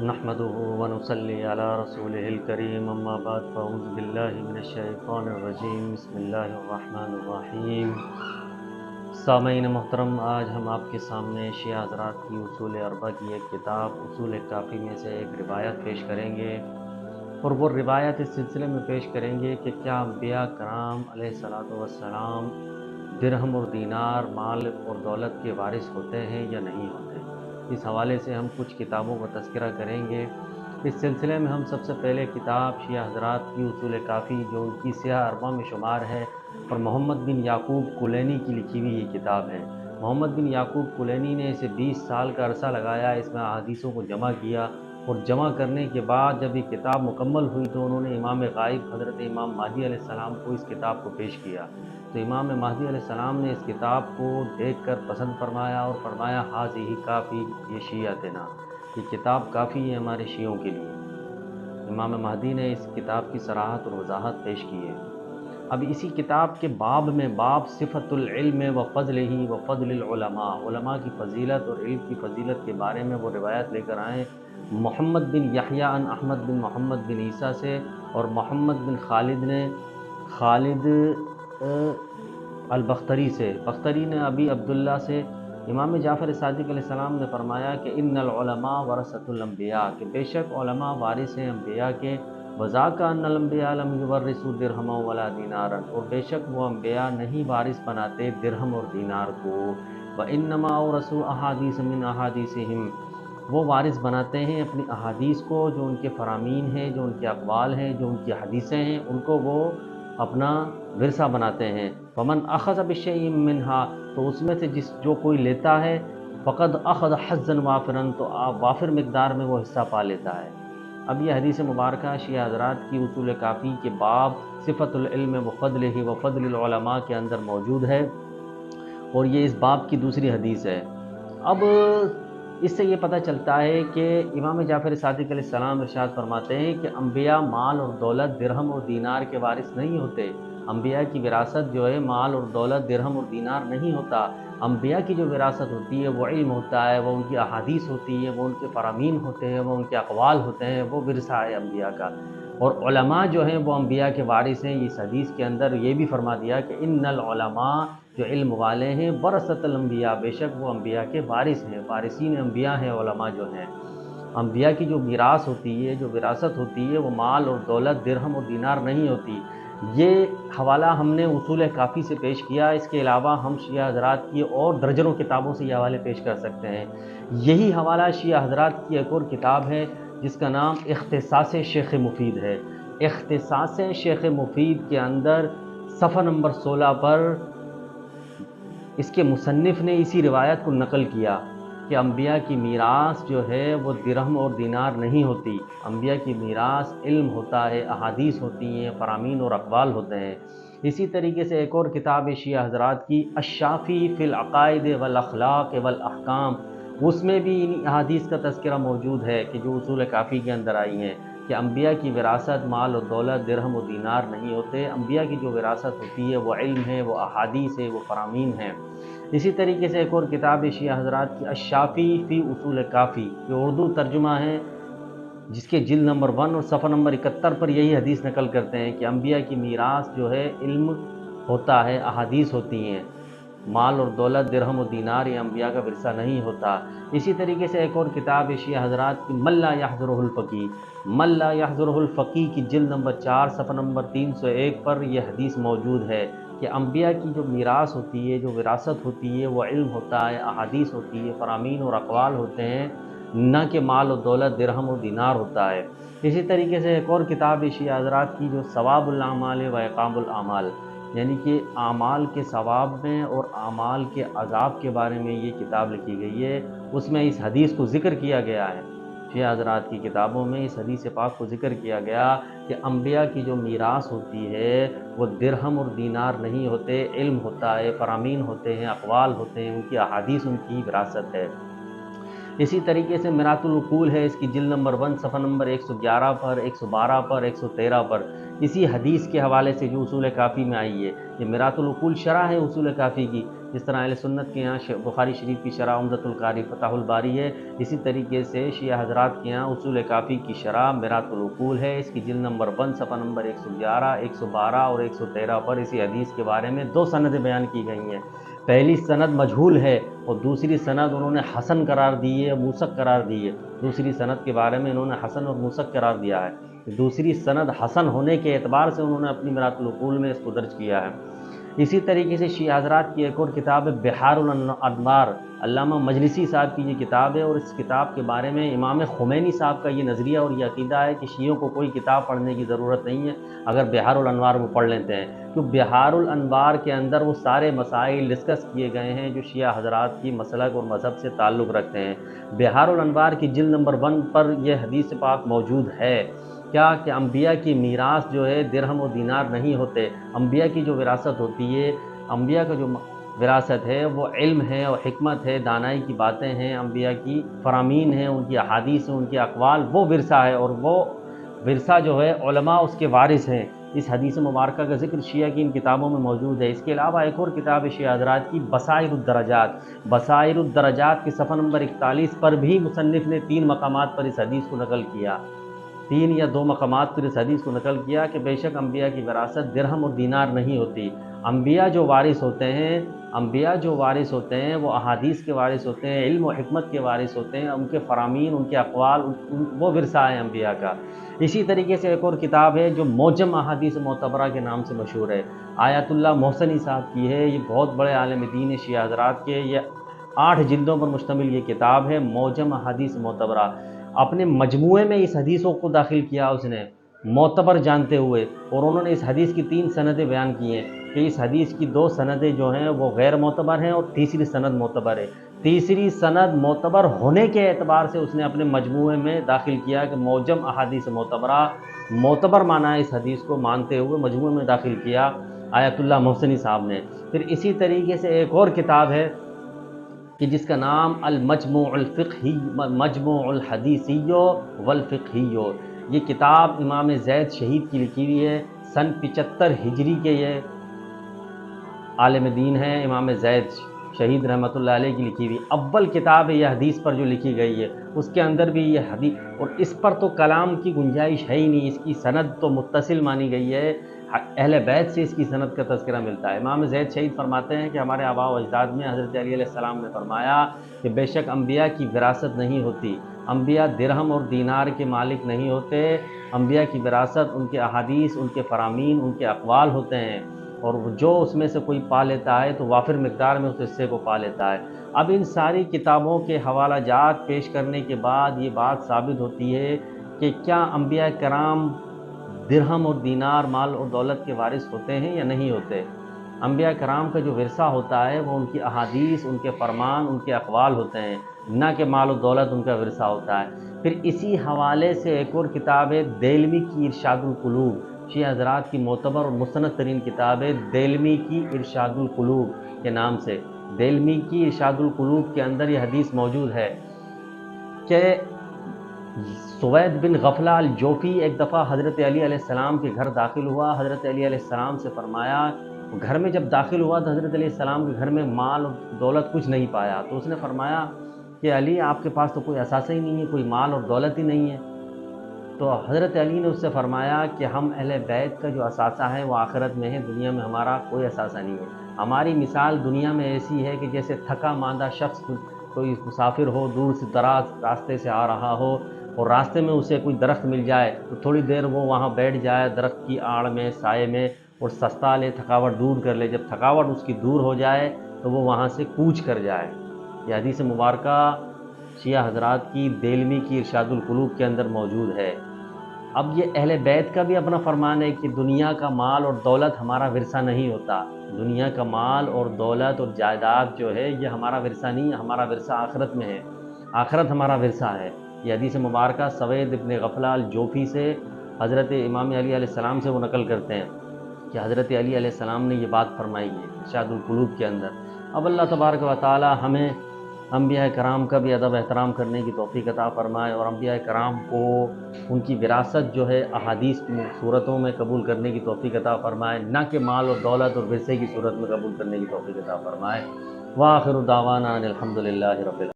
نحمده ونصلي على رسوله الكريم اما بعد فاعوذ بالله من الشیطان الرجیم بسم اللہ الرحمن الرحیم۔ سامعین محترم، آج ہم آپ کے سامنے شیعہ حضرات کی اصول اربع کی ایک کتاب اصول کافی میں سے ایک روایت پیش کریں گے، اور وہ روایت اس سلسلے میں پیش کریں گے کہ کیا انبیاء کرام علیہ الصلاۃ والسلام درہم اور دینار، مال اور دولت کے وارث ہوتے ہیں یا نہیں ہوتے۔ اس حوالے سے ہم کچھ کتابوں کا تذکرہ کریں گے۔ اس سلسلے میں ہم سب سے پہلے کتاب شیعہ حضرات کی اصول کافی، جو ان کی سیاہ اربع میں شمار ہے، اور محمد بن یعقوب کلینی کی لکھی ہوئی یہ کتاب ہے۔ محمد بن یعقوب کلینی نے اسے 20 سال کا عرصہ لگایا، اس میں احادیثوں کو جمع کیا، اور جمع کرنے کے بعد جب یہ کتاب مکمل ہوئی تو انہوں نے امام غائب حضرت امام مہدی علیہ السلام کو اس کتاب کو پیش کیا۔ تو امام مہدی علیہ السلام نے اس کتاب کو دیکھ کر پسند فرمایا اور فرمایا ہاذہ کافی، یہ شیعتنا، یہ کتاب کافی ہے ہمارے شیعوں کے لیے۔ امام مہدی نے اس کتاب کی صراحت اور وضاحت پیش کی ہے۔ اب اسی کتاب کے باب میں باب صفت العلم و فضلہ و فضل العلماء، علماء کی فضیلت اور علم کی فضیلت کے بارے میں وہ روایت لے کر آئے محمد بن یحییٰ عن احمد بن محمد بن عیسیٰ سے، اور محمد بن خالد نے خالد البختری سے، بختری نے ابی عبداللہ سے۔ امام جعفر صادق علیہ السلام نے فرمایا کہ ان العلماء ورثۃ الانبیاء، کہ بے شک علماء وارث ہیں انبیاء کے، وذاک ان الانبیاء لم یورثوا درہما ولا دینارا، اور بے شک وہ انبیاء نہیں وارث بناتے درہم اور دینار کو، وانما اورثوا احادیث من احادیثہم، وہ وارث بناتے ہیں اپنی احادیث کو، جو ان کے فرامین ہیں، جو ان کے اقوال ہیں، جو ان کی حدیثیں ہیں، ان کو وہ اپنا ورثہ بناتے ہیں۔ فمن اخذ بشیء منہا، تو اس میں سے جو کوئی لیتا ہے، فقد اخذ حظا وافرا، تو وافر مقدار میں وہ حصہ پا لیتا ہے۔ اب یہ حدیث مبارکہ شیعہ حضرات کی اصول کافی کے باب صفت العلم و فضلہ و فضل العلماء کے اندر موجود ہے، اور یہ اس باب کی دوسری حدیث ہے۔ اب اس سے یہ پتہ چلتا ہے کہ امام جعفر صادق علیہ السلام ارشاد فرماتے ہیں کہ انبیاء مال اور دولت درہم اور دینار کے وارث نہیں ہوتے۔ انبیاء کی وراثت جو ہے مال اور دولت درہم اور دینار نہیں ہوتا۔ انبیاء کی جو وراثت ہوتی ہے وہ علم ہوتا ہے، وہ ان کی احادیث ہوتی ہے، وہ ان کے فرامین ہوتے ہیں، وہ ان کے اقوال ہوتے ہیں، وہ ورثہ ہے انبیاء کا۔ اور علماء جو ہیں وہ انبیاء کے وارث ہیں۔ اس حدیث کے اندر یہ بھی فرما دیا کہ ان العلماء، جو علم والے ہیں، ورثۃ الانبیاء، بے شک وہ انبیاء کے وارث ہیں، وارثین انبیاء ہیں علماء جو ہیں۔ انبیاء کی جو میراث ہوتی ہے، جو وراثت ہوتی ہے، وہ مال اور دولت درہم اور دینار نہیں ہوتی۔ یہ حوالہ ہم نے اصول کافی سے پیش کیا۔ اس کے علاوہ ہم شیعہ حضرات کی اور درجنوں کتابوں سے یہ حوالے پیش کر سکتے ہیں۔ یہی حوالہ شیعہ حضرات کی ایک اور کتاب ہے جس کا نام اختصاص شیخ مفید ہے۔ اختصاص شیخ مفید کے اندر صفحہ نمبر 16 پر اس کے مصنف نے اسی روایت کو نقل کیا کہ انبیاء کی میراث جو ہے وہ درہم اور دینار نہیں ہوتی۔ انبیاء کی میراث علم ہوتا ہے، احادیث ہوتی ہیں، فرامین اور اقوال ہوتے ہیں۔ اسی طریقے سے ایک اور کتاب ہے شیعہ حضرات کی الشافی فی العقائد والاخلاق والاحکام، اس میں بھی ان احادیث کا تذکرہ موجود ہے کہ جو اصول کافی کے اندر آئی ہیں کہ انبیاء کی وراثت مال و دولت درہم و دینار نہیں ہوتے۔ انبیاء کی جو وراثت ہوتی ہے وہ علم ہے، وہ احادیث ہے، وہ فرامین ہیں۔ اسی طریقے سے ایک اور کتاب شیعہ حضرات کی الشافی فی اصول کافی، جو اردو ترجمہ ہے، جس کے جلد نمبر 1 اور صفحہ نمبر 71 پر یہی حدیث نقل کرتے ہیں کہ انبیاء کی میراث جو ہے علم ہوتا ہے، احادیث ہوتی ہیں، مال اور دولت درہم و دینار یہ انبیاء کا ورثہ نہیں ہوتا۔ اسی طریقے سے ایک اور کتاب شیعہ حضرات کی من لا یحضرہ الفقیہ، من لا یحضرہ الفقیہ کی جلد نمبر 4 صفحہ نمبر 301 پر یہ حدیث موجود ہے کہ انبیاء کی جو میراث ہوتی ہے، جو وراثت ہوتی ہے، وہ علم ہوتا ہے، احادیث ہوتی ہے، فرامین اور اقوال ہوتے ہیں، نہ کہ مال و دولت درہم و دینار ہوتا ہے۔ اسی طریقے سے ایک اور کتاب شیعہ حضرات کی جو ثواب الاعمال و عقاب الاعمال، یعنی کہ اعمال کے ثواب میں اور اعمال کے عذاب کے بارے میں یہ کتاب لکھی گئی ہے۔ اس میں اس حدیث کو ذکر کیا گیا ہے، شیعہ حضرات کی کتابوں میں اس حدیث پاک کو ذکر کیا گیا کہ انبیاء کی جو میراث ہوتی ہے وہ درہم اور دینار نہیں ہوتے، علم ہوتا ہے، فرامین ہوتے ہیں، اقوال ہوتے ہیں، ان کی احادیث ان کی وراثت ہے۔ اسی طریقے سے میرات العقول ہے، اس کی جلد نمبر 1 صفحہ نمبر 111 پر، 112 پر، 113 پر، اسی حدیث کے حوالے سے جو اصول کافی میں آئی ہے۔ یہ میرات العقول شرح ہے اصول کافی کی، جس طرح اہل سنت کے یہاں بخاری شریف کی شرح عمدۃ القاری فتح الباری ہے، اسی طریقے سے شیعہ حضرات کے یہاں اصول کافی کی شرح میرات العقول ہے، اس کی جلد نمبر 1 صفحہ نمبر 111، 112 اور 113 پر اسی حدیث کے بارے میں 2 سندیں بیان کی گئی ہیں۔ پہلی سند مجہول ہے اور دوسری سند انہوں نے حسن قرار دی ہے، موثق قرار دی ہے۔ دوسری سند کے بارے میں انہوں نے حسن اور موثق قرار دیا ہے، دوسری سند حسن ہونے کے اعتبار سے انہوں نے اپنی میرات العقول میں اس کو درج کیا ہے۔ اسی طریقے سے شیعہ حضرات کی ایک اور کتاب ہے بحار الانوار، علامہ مجلسی صاحب کی یہ کتاب ہے، اور اس کتاب کے بارے میں امام خمینی صاحب کا یہ نظریہ اور یہ عقیدہ ہے کہ شیعوں کو کوئی کتاب پڑھنے کی ضرورت نہیں ہے، اگر بحار الانوار وہ پڑھ لیتے ہیں، تو بحار الانوار کے اندر وہ سارے مسائل ڈسکس کیے گئے ہیں جو شیعہ حضرات کی مسلک اور مذہب سے تعلق رکھتے ہیں۔ بحار الانوار کی جلد نمبر 1 پر یہ حدیث پاک موجود ہے کیا کہ انبیاء کی میراث جو ہے درہم و دینار نہیں ہوتے، انبیاء کی جو وراثت ہوتی ہے، انبیاء کا جو وراثت ہے وہ علم ہے اور حکمت ہے، دانائی کی باتیں ہیں، انبیاء کی فرامین ہیں، ان کی احادیث ہیں، ان کے اقوال، وہ ورثہ ہے، اور وہ ورثہ جو ہے علماء اس کے وارث ہیں۔ اس حدیث مبارکہ کا ذکر شیعہ کی ان کتابوں میں موجود ہے۔ اس کے علاوہ ایک اور کتاب ہے شیعہ حضرات کی بصائر الدرجات، بصائر الدرجات کے صفحہ نمبر 41 پر بھی مصنف نے 3 مقامات پر اس حدیث کو نقل کیا، 3 یا 2 مقامات پر اس حدیث کو نقل کیا کہ بے شک انبیاء کی وراثت درہم اور دینار نہیں ہوتی، انبیاء جو وارث ہوتے ہیں، انبیاء جو وارث ہوتے ہیں وہ احادیث کے وارث ہوتے ہیں، علم و حکمت کے وارث ہوتے ہیں، ان کے فرامین، ان کے اقوال، وہ ورثہ ہے انبیاء کا۔ اسی طریقے سے ایک اور کتاب ہے جو موجم احادیث معتبرہ کے نام سے مشہور ہے، آیت اللہ محسنی صاحب کی ہے، یہ بہت بڑے عالم دین شیعہ حضرات کے، یہ 8 جلدوں پر مشتمل یہ کتاب ہے موجم احادیث معتبرہ۔ اپنے مجموعے میں اس حدیثوں کو داخل کیا اس نے معتبر جانتے ہوئے، اور انہوں نے اس حدیث کی 3 سندیں بیان کی ہیں کہ اس حدیث کی 2 سندیں جو ہیں وہ غیر معتبر ہیں اور تیسری سند معتبر ہے۔ تیسری سند معتبر ہونے کے اعتبار سے اس نے اپنے مجموعے میں داخل کیا کہ موجم احادیث معتبرہ، معتبر مانا ہے اس حدیث کو مانتے ہوئے مجموعے میں داخل کیا آیت اللہ محسنی صاحب نے۔ پھر اسی طریقے سے ایک اور کتاب ہے کہ جس کا نام المجموع الفقہی، مجموع الحدیثی والفقہی، یہ کتاب امام زید شہید کی لکھی ہوئی ہے، سن 75 ہجری کے یہ عالم دین ہیں امام زید شہید رحمۃ اللہ علیہ کی لکھی ہوئی اول کتاب ہے یہ حدیث پر جو لکھی گئی ہے، اس کے اندر بھی یہ حدیث، اور اس پر تو کلام کی گنجائش ہے ہی نہیں، اس کی سند تو متصل مانی گئی ہے، اہل بیت سے اس کی سند کا تذکرہ ملتا ہے۔ امام زید شہید فرماتے ہیں کہ ہمارے آباء و اجداد میں حضرت علی علیہ السلام نے فرمایا کہ بے شک انبیاء کی وراثت نہیں ہوتی، انبیاء درہم اور دینار کے مالک نہیں ہوتے، انبیاء کی وراثت ان کے احادیث، ان کے فرامین، ان کے اقوال ہوتے ہیں، اور جو اس میں سے کوئی پا لیتا ہے تو وافر مقدار میں اس حصے کو پا لیتا ہے۔ اب ان ساری کتابوں کے حوالہ جات پیش کرنے کے بعد یہ بات ثابت ہوتی ہے کہ کیا انبیاء کرام درہم اور دینار، مال اور دولت کے وارث ہوتے ہیں یا نہیں ہوتے؟ انبیاء کرام کا جو ورثہ ہوتا ہے وہ ان کی احادیث، ان کے فرمان، ان کے اقوال ہوتے ہیں، نہ کہ مال و دولت ان کا ورثہ ہوتا ہے۔ پھر اسی حوالے سے ایک اور کتاب ہے دیلمی کی ارشاد القلوب، شیعہ حضرات کی معتبر اور مستند ترین کتاب ہے دیلمی کی ارشاد القلوب کے نام سے۔ دیلمی کی ارشاد القلوب کے اندر یہ حدیث موجود ہے کہ سوید بن غفلہ الجوفی ایک دفعہ حضرت علی علیہ السلام کے گھر داخل ہوا، حضرت علی علیہ السلام سے فرمایا، گھر میں جب داخل ہوا تو حضرت علیہ السلام کے گھر میں مال اور دولت کچھ نہیں پایا، تو اس نے فرمایا کہ علی آپ کے پاس تو کوئی اثاثہ ہی نہیں ہے، کوئی مال اور دولت ہی نہیں ہے۔ تو حضرت علی نے اس سے فرمایا کہ ہم اہل بیت کا جو اثاثہ ہے وہ آخرت میں ہے، دنیا میں ہمارا کوئی اثاثہ نہیں ہے۔ ہماری مثال دنیا میں ایسی ہے کہ جیسے تھکا ماندہ شخص، کوئی مسافر ہو، دور سے دراز راستے سے آ رہا ہو اور راستے میں اسے کوئی درخت مل جائے تو تھوڑی دیر وہ وہاں بیٹھ جائے درخت کی آڑ میں، سائے میں، اور سستا لے، تھکاوٹ دور کر لے، جب تھکاوٹ اس کی دور ہو جائے تو وہ وہاں سے کوچ کر جائے۔ یہ حدیث مبارکہ شیعہ حضرات کی دیلمی کی ارشاد القلوب کے اندر موجود ہے۔ اب یہ اہل بیت کا بھی اپنا فرمان ہے کہ دنیا کا مال اور دولت ہمارا ورثہ نہیں ہوتا، دنیا کا مال اور دولت اور جائیداد جو ہے یہ ہمارا ورثہ نہیں ہے، ہمارا ورثہ آخرت میں ہے، آخرت ہمارا ورثہ ہے۔ یہ حدیث مبارکہ سوید بن غفلہ الجوفی سے حضرت امام علی علیہ السلام سے وہ نقل کرتے ہیں کہ حضرت علی علیہ السلام نے یہ بات فرمائی ہے ارشاد القلوب کے اندر۔ اب اللہ تبارک و تعالی ہمیں انبیاء کرام کا بھی ادب احترام کرنے کی توفیق عطا فرمائے، اور انبیاء کرام کو ان کی وراثت جو ہے احادیث صورتوں میں قبول کرنے کی توفیق عطا فرمائے، نہ کہ مال و دولت اور ورثے کی صورت میں قبول کرنے کی توفیق عطا فرمائے۔ وآخر دعوانا ان الحمد للہ رب العالمین۔